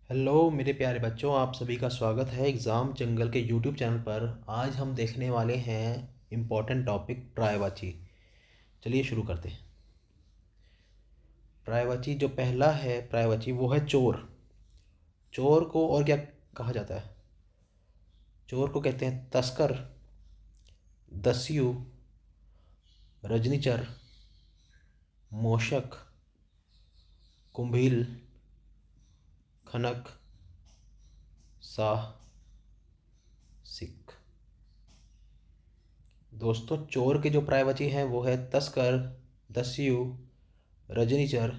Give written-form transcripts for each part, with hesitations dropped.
Hello मेरे प्यारे बच्चों, आप सभी का स्वागत है एग्ज़ाम जंगल के यूट्यूब चैनल पर। आज हम देखने वाले हैं इम्पोर्टेंट टॉपिक पर्यायवाची। चलिए शुरू करते हैं। पर्यायवाची जो पहला है पर्यायवाची वो है चोर। चोर को और क्या कहा जाता है? चोर को कहते हैं तस्कर, दस्यु, रजनीचर, मोशक, कुंभील, खनक, साहसिक। दोस्तों, चोर के जो पर्यायवाची हैं वो है तस्कर, दस्यु, रजनीचर।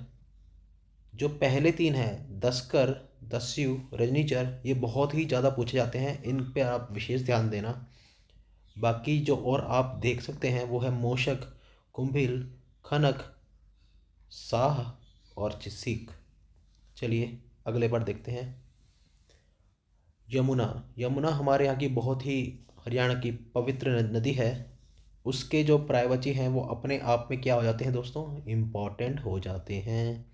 जो पहले तीन हैं दस्कर, दस्यु, रजनीचर, ये बहुत ही ज़्यादा पूछे जाते हैं, इन पे आप विशेष ध्यान देना। बाकी जो और आप देख सकते हैं वो है मोशक, कुंभिल, खनक, साह और चिसीक। चलिए अगले पर देखते हैं। यमुना। यमुना हमारे यहाँ की बहुत ही हरियाणा की पवित्र नदी है। उसके जो पर्यायवाची हैं वो अपने आप में क्या हो जाते हैं दोस्तों? इम्पॉर्टेंट हो जाते हैं।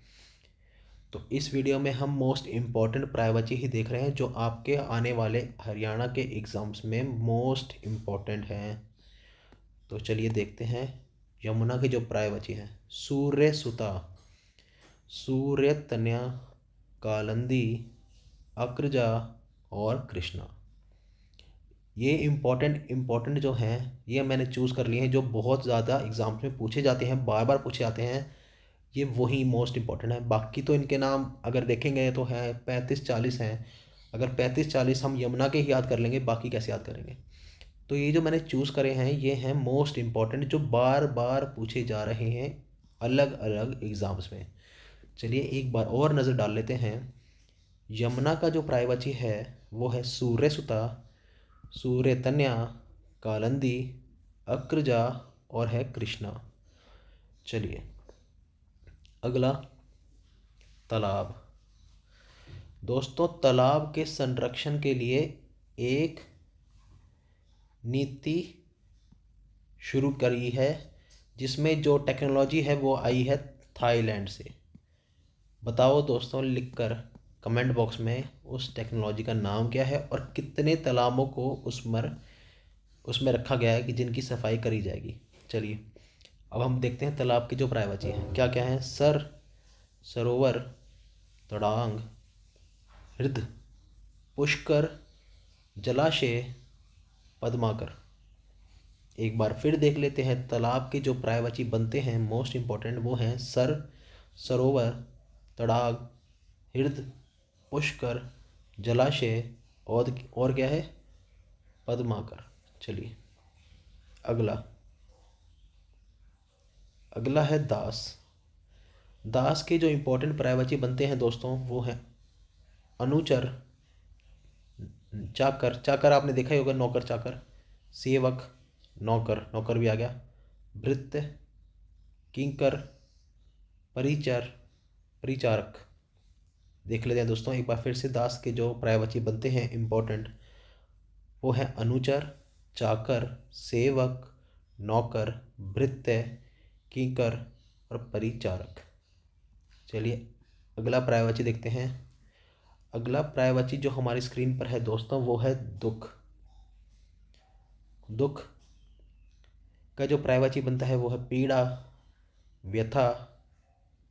तो इस वीडियो में हम मोस्ट इम्पॉर्टेंट पर्यायवाची ही देख रहे हैं जो आपके आने वाले हरियाणा के एग्ज़ाम्स में मोस्ट इम्पॉर्टेंट हैं। तो चलिए देखते हैं यमुना के जो पर्यायवाची हैं। सूर्य सुता, सूर्य तनया, कालंदी, अग्रजा और कृष्णा। ये इम्पॉर्टेंट जो हैं ये मैंने चूज़ कर लिए हैं जो बहुत ज़्यादा एग्ज़ाम्स में पूछे जाते हैं, बार बार पूछे जाते हैं। ये वही मोस्ट इम्पॉर्टेंट है। बाकी तो इनके नाम अगर देखेंगे तो हैं 35-40 हैं। अगर 35-40 हम यमुना के ही याद कर लेंगे, बाकी कैसे याद करेंगे? तो ये जो मैंने चूज़ करे हैं ये हैं मोस्ट इम्पॉर्टेंट जो बार बार पूछे जा रहे हैं अलग अलग एग्ज़ाम्स में। चलिए एक बार और नज़र डाल लेते हैं। यमुना का जो पर्यायवाची है वो है सूर्य सुता, सूर्य तन्या, कालंदी, अग्रजा और है कृष्णा। चलिए अगला, तालाब। दोस्तों, तालाब के संरक्षण के लिए एक नीति शुरू करी है जिसमें जो टेक्नोलॉजी है वो आई है थाईलैंड से। बताओ दोस्तों लिखकर कमेंट बॉक्स में उस टेक्नोलॉजी का नाम क्या है और कितने तालाबों को उसमें रखा गया है कि जिनकी सफाई करी जाएगी। चलिए अब हम देखते हैं तालाब के जो पर्यायवाची हैं क्या क्या हैं। सर, सरोवर, तड़ांग, हृद, पुष्कर, जलाशय, पद्माकर। एक बार फिर देख लेते हैं तालाब के जो पर्यायवाची बनते हैं मोस्ट इम्पॉर्टेंट वो हैं सर, सरोवर, तड़ाग, हृद, पुष्कर, जलाशय और क्या है? पद्माकर। चलिए अगला, अगला है दास। दास के जो इम्पोर्टेंट पर्यायवाची बनते हैं दोस्तों वो हैं अनुचर, चाकर, चाकर आपने देखा ही होगा, नौकर चाकर, सेवक, नौकर, नौकर भी आ गया, भृत्य, किंकर, परिचर, परिचारक। देख लेते हैं दोस्तों एक बार फिर से दास के जो पर्यायवाची बनते हैं इम्पोर्टेंट वो है अनुचर, चाकर, सेवक, नौकर, भृत्य, किंकर और परिचारक। चलिए अगला पर्यायवाची देखते हैं। अगला पर्यायवाची जो हमारी स्क्रीन पर है दोस्तों वो है दुख। दुख का जो पर्यायवाची बनता है वो है पीड़ा, व्यथा,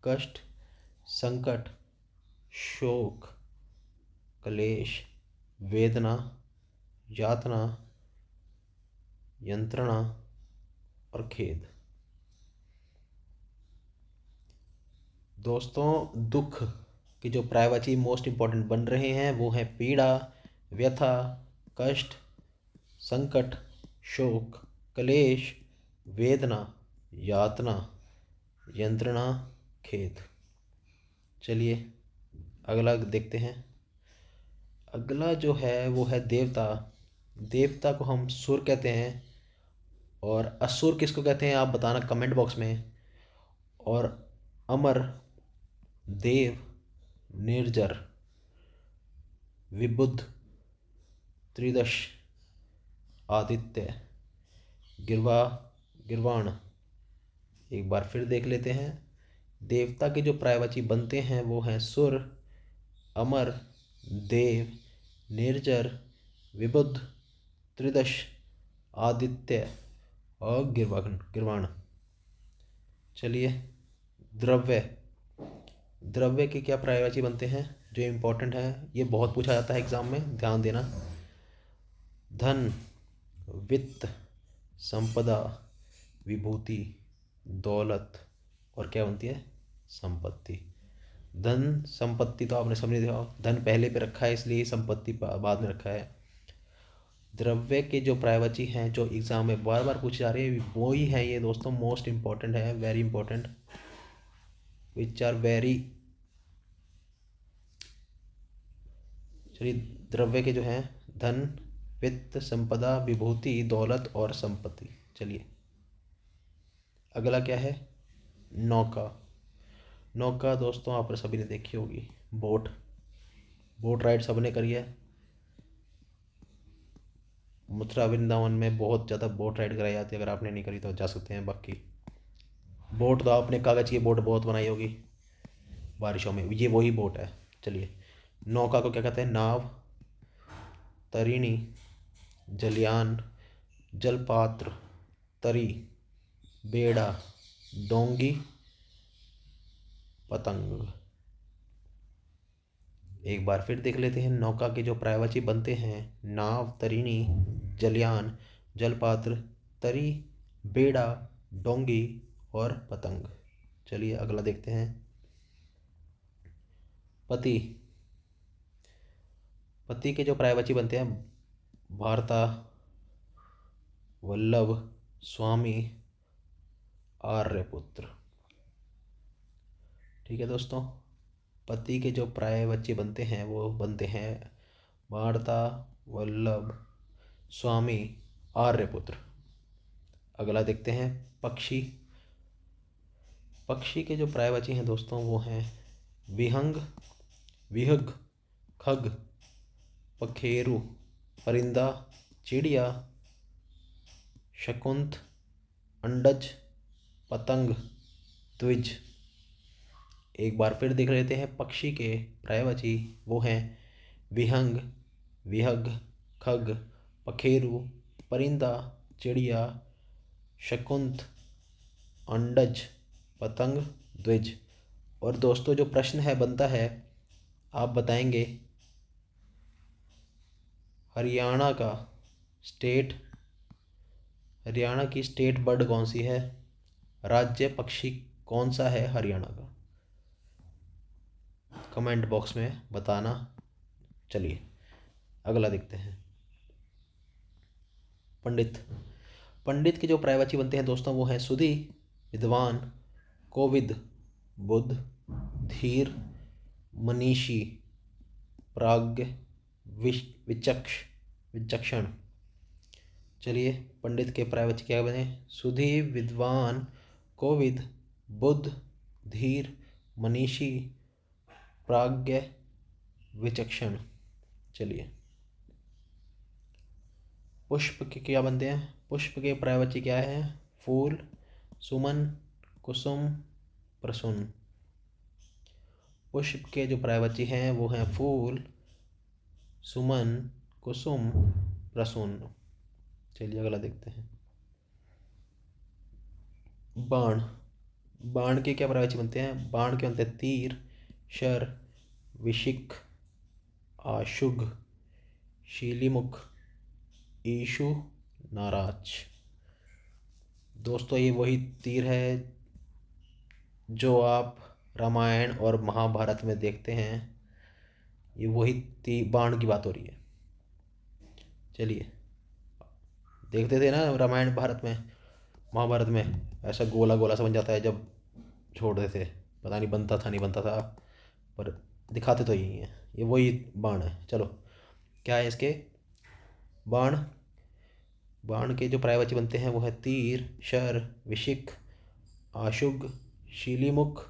कष्ट, संकट, शोक, क्लेश, वेदना, यातना, यंत्रणा और खेद। दोस्तों, दुख की जो पर्यायवाची मोस्ट इम्पॉर्टेंट बन रहे हैं वो हैं पीड़ा, व्यथा, कष्ट, संकट, शोक, क्लेश, वेदना, यातना, यंत्रणा, खेद। चलिए अगला देखते हैं। अगला जो है वो है देवता। देवता को हम सुर कहते हैं और असुर किसको कहते हैं आप बताना कमेंट बॉक्स में। और अमर, देव, निर्जर, विबुध, त्रिदश, आदित्य, गिरवा, गिरवाण। एक बार फिर देख लेते हैं। देवता के जो पर्यायवाची बनते हैं वो हैं सुर, अमर, देव, निर्जर, विबुध, त्रिदश, आदित्य और गिरवाण। चलिए, द्रव्य। द्रव्य के क्या पर्यायवाची बनते हैं जो इम्पोर्टेंट है, ये बहुत पूछा जाता है एग्जाम में, ध्यान देना। धन, वित्त, संपदा, विभूति, दौलत और क्या बनती है, संपत्ति। धन संपत्ति तो आपने समझ दिया, धन पहले पे रखा है इसलिए संपत्ति बाद में रखा है। द्रव्य के जो पर्यायवाची हैं जो एग्जाम में बार बार पूछे जा रहे हैं वो ही है ये दोस्तों, मोस्ट इम्पॉर्टेंट है, very important, which are very. चलिए, द्रव्य के जो हैं धन, वित्त, संपदा, विभूति, दौलत और संपत्ति। चलिए, अगला क्या है, नौका। नौका दोस्तों आपने सभी ने देखी होगी, बोट। बोट राइड सबने करी है। मथुरा वृंदावन में बहुत ज़्यादा बोट राइड कराई जाती है, अगर आपने नहीं करी तो जा सकते हैं। बाकी बोट तो आपने कागज़ की बोट बहुत बनाई होगी बारिशों में, ये वही बोट है। चलिए, नौका को क्या कहते हैं, नाव, तरिणी, जलयान, जलपात्र, तरी, बेड़ा, डोंगी, पतंग। एक बार फिर देख लेते हैं, नौका के जो पर्यायवाची बनते हैं, नाव, तरिणी, जलयान, जलपात्र, तरी, बेड़ा, डोंगी और पतंग। चलिए, अगला देखते हैं, पति। पति के जो पर्यायवाची बनते हैं, भारता, वल्लभ, स्वामी, आर्यपुत्र। ठीक है दोस्तों, पति के जो पर्यायवाची बनते हैं वो बनते हैं भारता, वल्लभ, स्वामी, आर्यपुत्र। अगला देखते हैं, पक्षी। पक्षी के जो पर्यायवाची हैं दोस्तों वो हैं विहंग, विहग, खग, पखेरु, परिंदा, चिड़िया, शकुंत, अंडज, पतंग, द्विज। एक बार फिर देख लेते हैं, पक्षी के पर्यायवाची वो हैं विहंग, विहग, खग, पखेरु, परिंदा, चिड़िया, शकुंत, अंडज, पतंग, द्विज। और दोस्तों जो प्रश्न है बनता है, आप बताएंगे हरियाणा का स्टेट, हरियाणा की स्टेट बर्ड कौन सी है, राज्य पक्षी कौन सा है हरियाणा का, कमेंट बॉक्स में बताना। चलिए, अगला देखते हैं, पंडित। पंडित के जो पर्यायवाची बनते हैं दोस्तों वो हैं सुधी, विद्वान, कोविद, बुद्ध, धीर, मनीषी, प्राज्ञ, विचक्षण। चलिए, पंडित के पर्यायवाची क्या बने, सुधी, विद्वान, कोविद, बुद्ध, धीर, मनीषी, प्राज्ञ, विचक्षण। चलिए, पुष्प के क्या बनते हैं, पुष्प के पर्यायवाची क्या है, फूल, सुमन, कुसुम, प्रसून। पुष्प के जो पर्यायवाची हैं वो हैं फूल, सुमन, कुसुम, प्रसून। चलिए, अगला देखते हैं, बाण। बाण के क्या पर्यायवाची बनते हैं, बाण के बनते हैं तीर, शर, विशिख, आशुग, शीलीमुख, ईशु, नाराज। दोस्तों ये वही तीर है जो आप रामायण और महाभारत में देखते हैं, ये वही बाण की बात हो रही है। चलिए, देखते थे ना रामायण भारत में, महाभारत में ऐसा गोला गोला सा बन जाता है जब छोड़ देते, पता नहीं बनता था नहीं बनता था, पर दिखाते तो यही हैं, ये वही बाण है। चलो, क्या है इसके, बाण। बाण के जो पर्यायवाची बनते हैं वो है तीर, शर, विशिख, आशुग, शीलीमुख,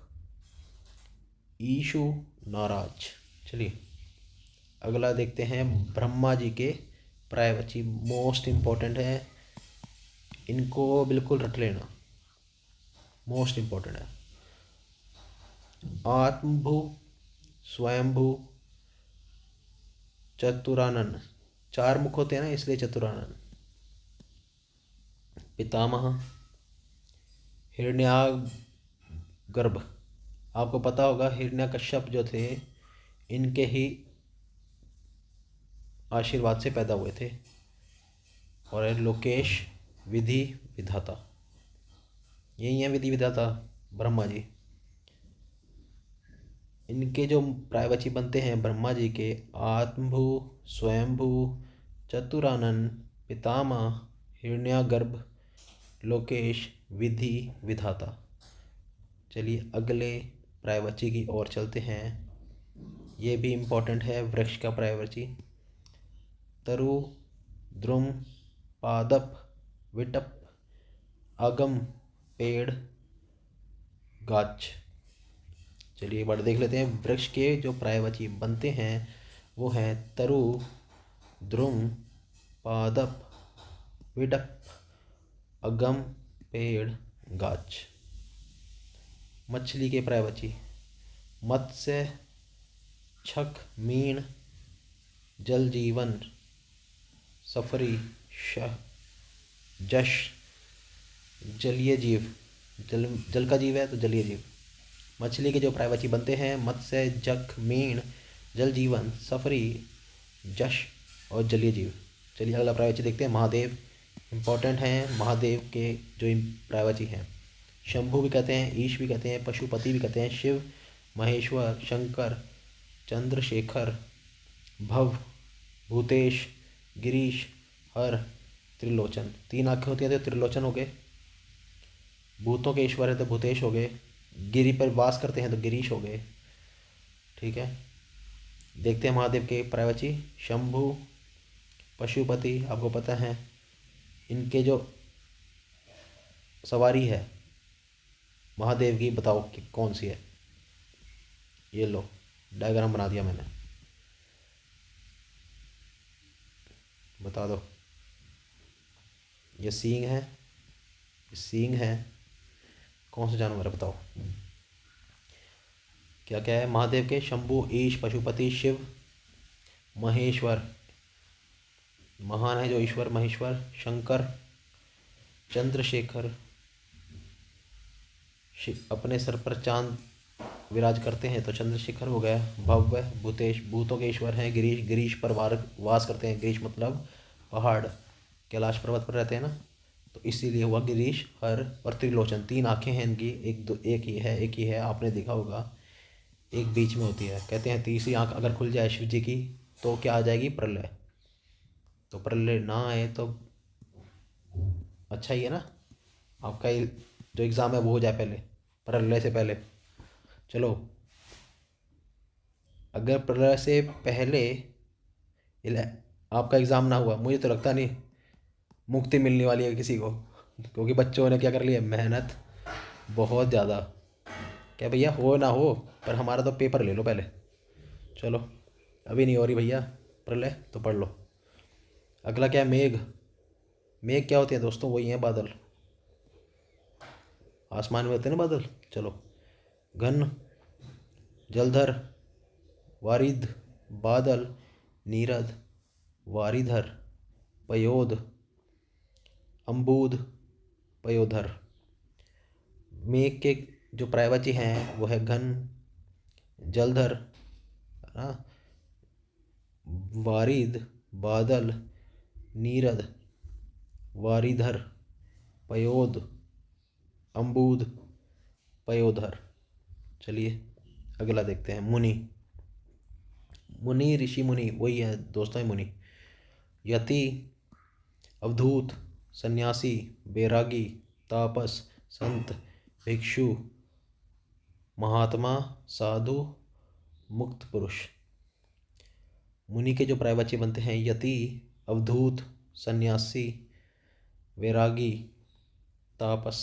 ईशु, नाराज। चलिए, अगला देखते हैं, ब्रह्मा जी के पर्यायवाची, मोस्ट इम्पोर्टेंट है, इनको बिल्कुल रट लेना, मोस्ट इम्पोर्टेंट है। आत्मभू, स्वयंभू, चतुरानन, 4 मुख होते हैं ना इसलिए चतुरानन। पितामह, हिरण्यागर्भ, आपको पता होगा हिरण्यकश्यप जो थे इनके ही आशीर्वाद से पैदा हुए थे। और लोकेश, विधि विधाता, यही है विधि विधाता ब्रह्मा जी। इनके जो पर्यायवाची बनते हैं ब्रह्मा जी के आत्मभू, स्वयंभू, चतुरानन, पितामह, हिरण्यागर्भ, लोकेश, विधि विधाता। चलिए अगले पर्यायवाची की ओर चलते हैं। ये भी इम्पोर्टेंट है वृक्ष का पर्यायवाची। तरु, द्रुम, पादप, विटप, अगम, पेड़, गाछ। चलिए एक बार देख लेते हैं। वृक्ष के जो पर्यायवाची बनते हैं वो हैं तरु, द्रुम, पादप, विटप, अगम, पेड़, गाछ। मछली के पर्यायवाची मत्स्य, छक, मीन, जल जीवन, सफरी, जश, जलीय जीव, जल का जीव है तो जलीय जीव। मछली के जो पर्यायवाची बनते हैं मत्स्य, जख, मीन, जल जीवन, सफरी, जश और जलीय जीव। चलिए अगला पर्यायवाची देखते हैं। महादेव इम्पोर्टेंट हैं। महादेव के जो पर्यायवाची हैं शंभु भी कहते हैं, ईश भी कहते हैं, पशुपति भी कहते हैं, शिव, महेश्वर, शंकर, चंद्रशेखर, भव, भूतेश, गिरीश, हर, त्रिलोचन। 3 आँखें होती हैं तो त्रिलोचन हो गए। भूतों के ईश्वर है तो भूतेश हो गए। गिरी पर वास करते हैं तो गिरीश हो गए। ठीक है, देखते हैं महादेव के पर्यायवाची। शंभु, पशुपति आपको पता है। इनके जो सवारी है महादेव की बताओ कि कौन सी है। ये लो डायग्राम बना दिया मैंने, बता दो। ये सींग है, सींग है, कौन सा जानवर है बताओ। क्या क्या है महादेव के? शंभु, ईश, पशुपति, शिव, महेश्वर, महान है जो ईश्वर महेश्वर, शंकर, चंद्रशेखर, अपने सर पर चांद विराज करते हैं तो चंद्रशेखर हो गया। भव्य, भूतेश, भूतों के ईश्वर हैं। गिरीश, गिरीश पर वास करते हैं। गिरीश मतलब पहाड़, कैलाश पर्वत पर रहते हैं ना, तो इसीलिए हुआ गिरीश। हर और त्रिलोचन, 3 आँखें हैं इनकी। एक ही है आपने देखा होगा, एक बीच में होती है। कहते हैं तीसरी आँख अगर खुल जाए शिव जी की तो क्या आ जाएगी? प्रलय। तो प्रलय ना आए तो अच्छा ही है ना, आपका जो एग्ज़ाम है वो हो जाए पहले, प्रलय से पहले। चलो, अगर प्रलय से पहले आपका एग्ज़ाम ना हुआ, मुझे तो लगता नहीं मुक्ति मिलने वाली है किसी को, क्योंकि बच्चों ने क्या कर लिया, मेहनत बहुत ज़्यादा। क्या भैया हो ना हो, पर हमारा तो पेपर ले लो पहले। चलो अभी नहीं हो रही भैया प्रलय, तो पढ़ लो। अगला क्या है? मेघ। मेघ क्या होते हैं दोस्तों? वही हैं बादल, आसमान में होते हैं ना बादल। चलो, घन, जलधर, वारिध, बादल, नीरद, वारिधर, पयोध, अम्बूद, पयोधर। मेघ के जो पर्यायवाची हैं वो है घन, जलधर, वारिध, बादल, नीरद, वारिधर, पयोध, अम्बूद, पयोधर। चलिए अगला देखते हैं। मुनि। मुनि ऋषि मुनि वही है दोस्तों, मुनि। यति, अवधूत, सन्यासी, बैरागी, तापस, संत, भिक्षु, महात्मा, साधु, मुक्त पुरुष। मुनि के जो पर्यायवाची बनते हैं यति, अवधूत, सन्यासी, वैरागी, तापस,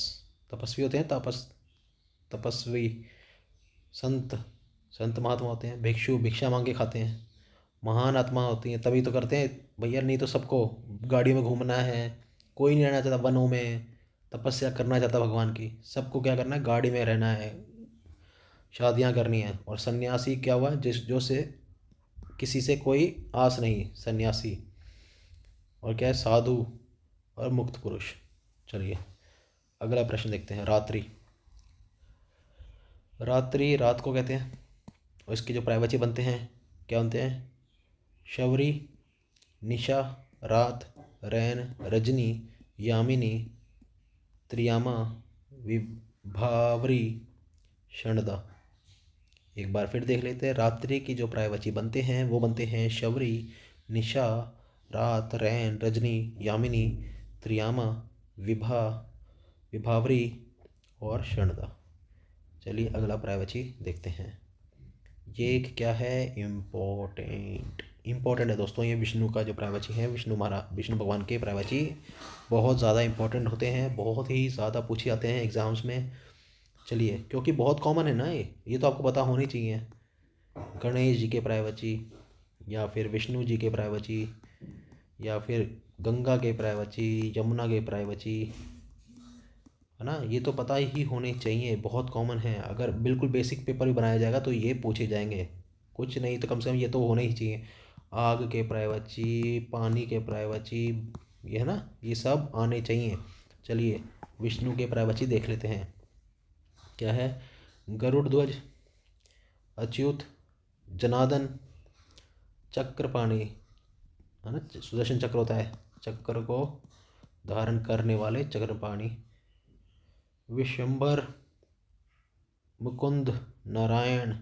तपस्वी होते हैं, तपस्वी, संत, संत महात्मा होते हैं, भिक्षु भिक्षा मांग के खाते हैं, महान आत्मा होती हैं, तभी तो करते हैं भैया। नहीं तो सबको गाड़ी में घूमना है, कोई नहीं रहना चाहता वनों में तपस्या करना चाहता भगवान की। सबको क्या करना है? गाड़ी में रहना है, शादियां करनी है। और सन्यासी क्या हुआ? जिस जो से किसी से कोई आस नहीं, सन्यासी। और क्या है, साधु और मुक्त पुरुष। चलिए अगला प्रश्न देखते हैं। रात्रि, रात्रि रात को कहते हैं और इसके जो पर्यायवाची बनते हैं क्या बनते हैं? शबरी, निशा, रात, रैन, रजनी, यामिनी, त्रियामा, विभावरी, षणदा। एक बार फिर देख लेते हैं। रात्रि की जो पर्यायवाची बनते हैं वो बनते हैं शबरी, निशा, रात, रैन, रजनी, यामिनी, त्रियामा, विभावरी और षणदा। चलिए अगला पर्यायवाची देखते हैं। ये एक क्या है? इम्पोर्टेंट है दोस्तों। ये विष्णु का जो पर्यायवाची है, विष्णु भगवान के पर्यायवाची बहुत ज़्यादा इम्पोर्टेंट होते हैं, बहुत ही ज़्यादा पूछे जाते हैं एग्ज़ाम्स में। चलिए क्योंकि बहुत कॉमन है ना, ये तो आपको पता होनी चाहिए। गणेश जी के पर्यायवाची, या फिर विष्णु जी के पर्यायवाची, या फिर गंगा के पर्यायवाची, यमुना के पर्यायवाची, है ना। ये तो पता ही होने चाहिए, बहुत कॉमन है। अगर बिल्कुल बेसिक पेपर भी बनाया जाएगा तो ये पूछे जाएंगे, कुछ नहीं तो कम से कम ये तो होने ही चाहिए। आग के पर्यायवाची, पानी के पर्यायवाची, ये है ना, ये सब आने चाहिए। चलिए विष्णु के पर्यायवाची देख लेते हैं। क्या है? गरुड़ ध्वज, अच्युत, जनार्दन, चक्रपाणी, है ना, सुदर्शन चक्र होता है, चक्र को धारण करने वाले चक्रपाणी, विशंबर, मुकुंद, नारायण,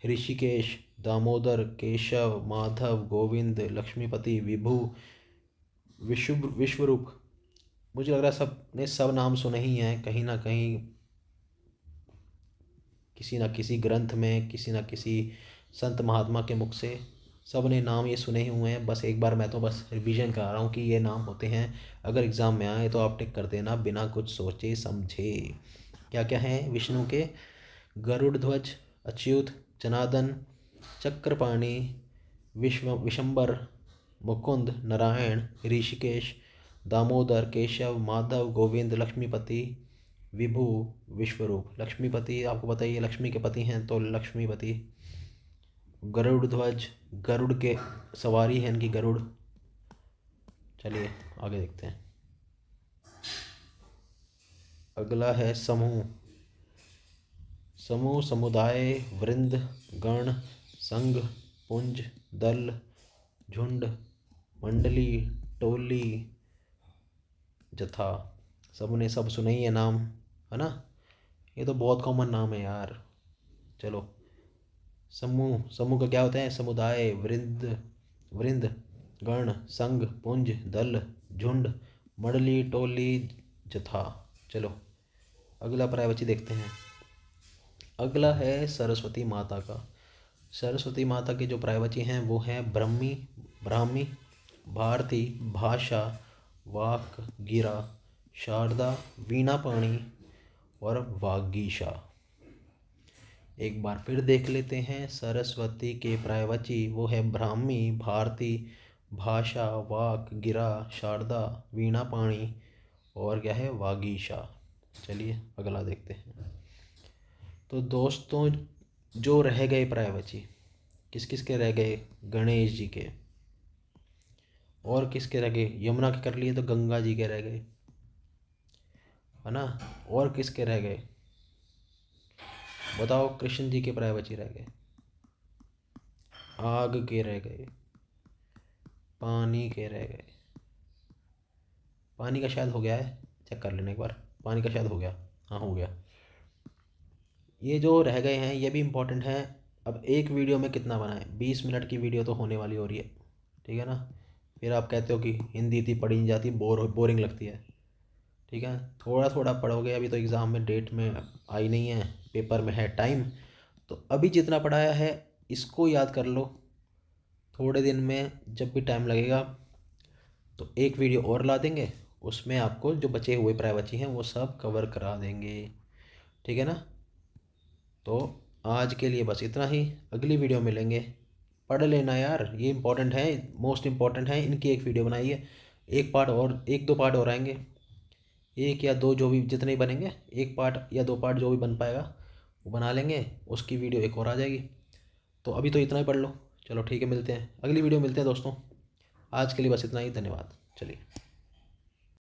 ऋषिकेश, दामोदर, केशव, माधव, गोविंद, लक्ष्मीपति, विभु, विश्वरूप। मुझे लग रहा है सब ने सब नाम सुने ही हैं कहीं ना कहीं, किसी ना किसी ग्रंथ में, किसी ना किसी संत महात्मा के मुख से सब ने नाम ये सुने ही हुए हैं। बस एक बार मैं तो बस रिवीजन करा रहा हूँ कि ये नाम होते हैं। अगर एग्ज़ाम में आए तो आप टिक कर देना बिना कुछ सोचे समझे। क्या क्या हैं विष्णु के? गरुड़ ध्वज, अच्युत, जनार्दन, चक्रपाणी, विशंबर, मुकुंद, नारायण, ऋषिकेश, दामोदर, केशव, माधव, गोविंद, लक्ष्मीपति, विभु, विश्वरूप। लक्ष्मीपति आपको पता ही है, लक्ष्मी के पति हैं तो लक्ष्मीपति। गरुड़ ध्वज, गरुड़ के सवारी है इनकी, गरुड़। चलिए आगे देखते हैं। अगला है समूह। समूह, समुदाय, वृंद, गण, संघ, पुंज, दल, झुंड, मंडली, टोली, जथा। सबने सब सुने ही है नाम, है ना। ये तो बहुत कॉमन नाम है यार। चलो समूह, समूह का क्या होता है? समुदाय, वृंद, गण, संघ, पुंज, दल, झुंड, मंडली, टोली, जथा। चलो अगला पर्यायवाची देखते हैं। अगला है सरस्वती माता का। सरस्वती माता के जो पर्यायवाची हैं वो हैं ब्राह्मी, भारती, भाषा, वाक, गिरा, शारदा, वीणापाणी और वागीशा। एक बार फिर देख लेते हैं। सरस्वती के पर्यायवाची वो है ब्राह्मी, भारती, भाषा, वाक, गिरा, शारदा, वीणापाणी और क्या है? वागीशा। चलिए अगला देखते हैं। तो दोस्तों जो रह गए पर्यायवाची, किस किस के रह गए? गणेश जी के। और किसके रह गए? यमुना के कर लिए तो गंगा जी के रह गए, है ना। और किसके रह गए बताओ? कृष्ण जी के पर्यायवाची रह गए, आग के रह गए, पानी के रह गए। पानी का शायद हो गया है, चेक कर लेना एक बार। पानी का शायद हो गया, हाँ हो गया। ये जो रह गए हैं ये भी इम्पोर्टेंट है। अब एक वीडियो में कितना बनाएं? 20 मिनट की वीडियो तो होने वाली हो रही है, ठीक है ना। फिर आप कहते हो कि हिंदी इतनी पढ़ी नहीं जाती, बोरिंग लगती है, ठीक है। थोड़ा थोड़ा पढ़ोगे, अभी तो एग्ज़ाम में डेट में आई नहीं है, पेपर में है टाइम, तो अभी जितना पढ़ाया है इसको याद कर लो। थोड़े दिन में जब भी टाइम लगेगा तो एक वीडियो और ला देंगे, उसमें आपको जो बचे हुए पर्यायवाची हैं वो सब कवर करा देंगे, ठीक है ना। तो आज के लिए बस इतना ही, अगली वीडियो मिलेंगे। पढ़ लेना यार, ये इंपॉर्टेंट है, मोस्ट इम्पॉर्टेंट है। इनकी एक वीडियो बनाइए, एक पार्ट और, एक दो पार्ट और आएंगे, एक या दो जो भी जितने बनेंगे, एक पार्ट या दो पार्ट जो भी बन पाएगा वो बना लेंगे, उसकी वीडियो एक और आ जाएगी। तो अभी तो इतना ही पढ़ लो। चलो ठीक है, मिलते हैं अगली वीडियो, मिलते हैं दोस्तों। आज के लिए बस इतना ही, धन्यवाद। चलिए।